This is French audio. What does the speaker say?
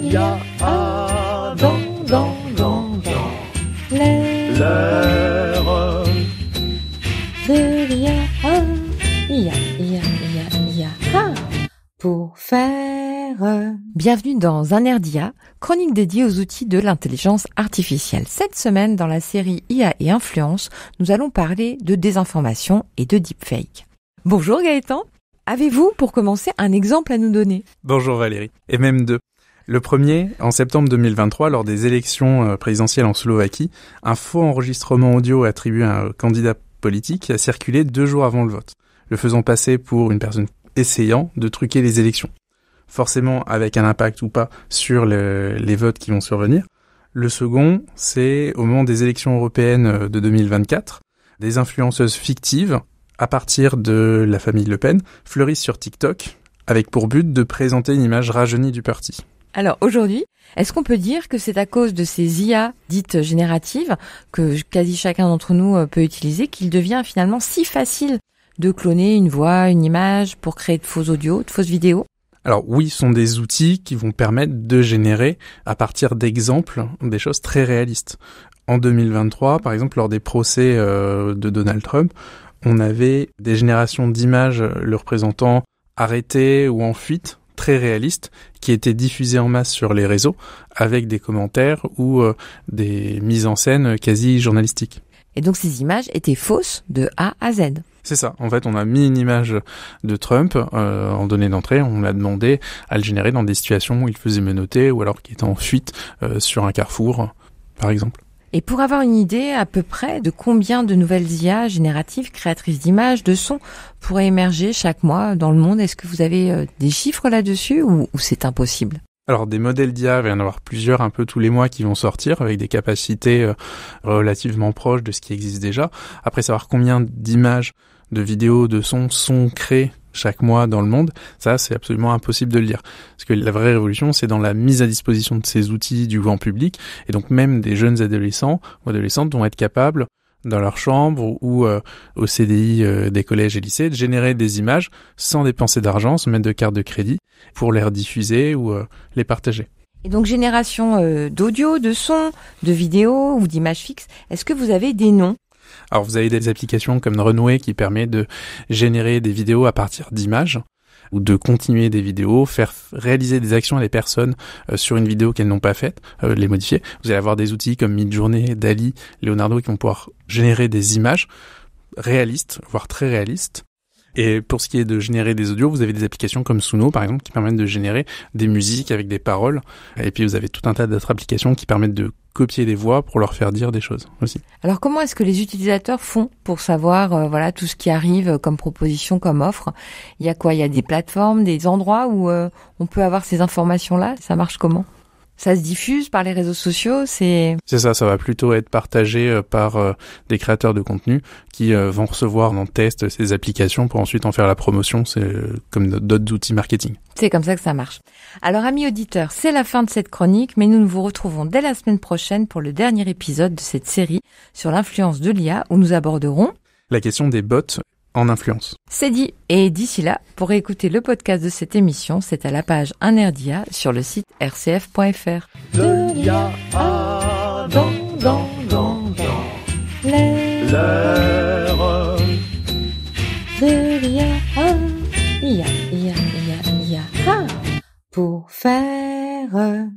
l'IA dans l'heure de l'IA. Pour faire. Bienvenue dans Un air d'IA, chronique dédiée aux outils de l'intelligence artificielle. Cette semaine, dans la série IA et influence, nous allons parler de désinformation et de deepfake. Bonjour Gaëtan, avez-vous pour commencer un exemple à nous donner ? Bonjour Valérie, et même deux. Le premier, en septembre 2023, lors des élections présidentielles en Slovaquie, un faux enregistrement audio attribué à un candidat politique a circulé 2 jours avant le vote, le faisant passer pour une personne essayant de truquer les élections. Forcément avec un impact ou pas sur les votes qui vont survenir. Le second, c'est au moment des élections européennes de 2024, des influenceuses fictives, à partir de la famille Le Pen, fleurissent sur TikTok, avec pour but de présenter une image rajeunie du parti. Alors aujourd'hui, est-ce qu'on peut dire que c'est à cause de ces IA dites génératives, que quasi chacun d'entre nous peut utiliser, qu'il devient finalement si facile de cloner une voix, une image pour créer de faux audios, de fausses vidéos ? Alors oui, ce sont des outils qui vont permettre de générer, à partir d'exemples, des choses très réalistes. En 2023, par exemple, lors des procès de Donald Trump, on avait des générations d'images le représentant arrêté ou en fuite, très réalistes, qui étaient diffusées en masse sur les réseaux, avec des commentaires ou des mises en scène quasi journalistiques. Et donc ces images étaient fausses de A à Z. C'est ça. En fait, on a mis une image de Trump en donnée d'entrée. On l'a demandé à le générer dans des situations où il faisait menotter ou alors qu'il était en fuite sur un carrefour, par exemple. Et pour avoir une idée à peu près de combien de nouvelles IA génératives, créatrices d'images, de sons pourraient émerger chaque mois dans le monde, est-ce que vous avez des chiffres là-dessus ou c'est impossible ? Alors des modèles d'IA, il va y en avoir plusieurs un peu tous les mois qui vont sortir avec des capacités relativement proches de ce qui existe déjà. Après, savoir combien d'images, de vidéos, de sons sont créés chaque mois dans le monde, ça c'est absolument impossible de le dire. Parce que la vraie révolution, c'est dans la mise à disposition de ces outils du grand public, et donc même des jeunes adolescents ou adolescentes vont être capables, dans leur chambre ou au CDI des collèges et lycées, de générer des images sans dépenser d'argent, sans mettre de carte de crédit, pour les rediffuser ou les partager. Et donc génération d'audio, de sons, de vidéos ou d'images fixes, est-ce que vous avez des noms ? Alors vous avez des applications comme Runway qui permet de générer des vidéos à partir d'images ou de continuer des vidéos, faire réaliser des actions à des personnes sur une vidéo qu'elles n'ont pas faite, les modifier. Vous allez avoir des outils comme Midjourney, Dall-E, Leonardo qui vont pouvoir générer des images réalistes, voire très réalistes. Et pour ce qui est de générer des audios, vous avez des applications comme Suno, par exemple, qui permettent de générer des musiques avec des paroles. Et puis vous avez tout un tas d'autres applications qui permettent de copier des voix pour leur faire dire des choses aussi. Alors comment est-ce que les utilisateurs font pour savoir tout ce qui arrive comme proposition, comme offre ? Il y a quoi ? Il y a des plateformes, des endroits où on peut avoir ces informations-là ? Ça marche comment ? Ça se diffuse par les réseaux sociaux, c'est ça va plutôt être partagé par des créateurs de contenu qui vont recevoir en test ces applications pour ensuite en faire la promotion, c'est comme d'autres outils marketing. C'est comme ça que ça marche. Alors amis auditeurs, c'est la fin de cette chronique, mais nous nous retrouvons dès la semaine prochaine pour le dernier épisode de cette série sur l'influence de l'IA où nous aborderons la question des bots en influence. C'est dit. Et d'ici là, pour écouter le podcast de cette émission, c'est à la page Un air d'IA sur le site rcf.fr. De l'IA dans l'heure De l'IA, IA, pour faire...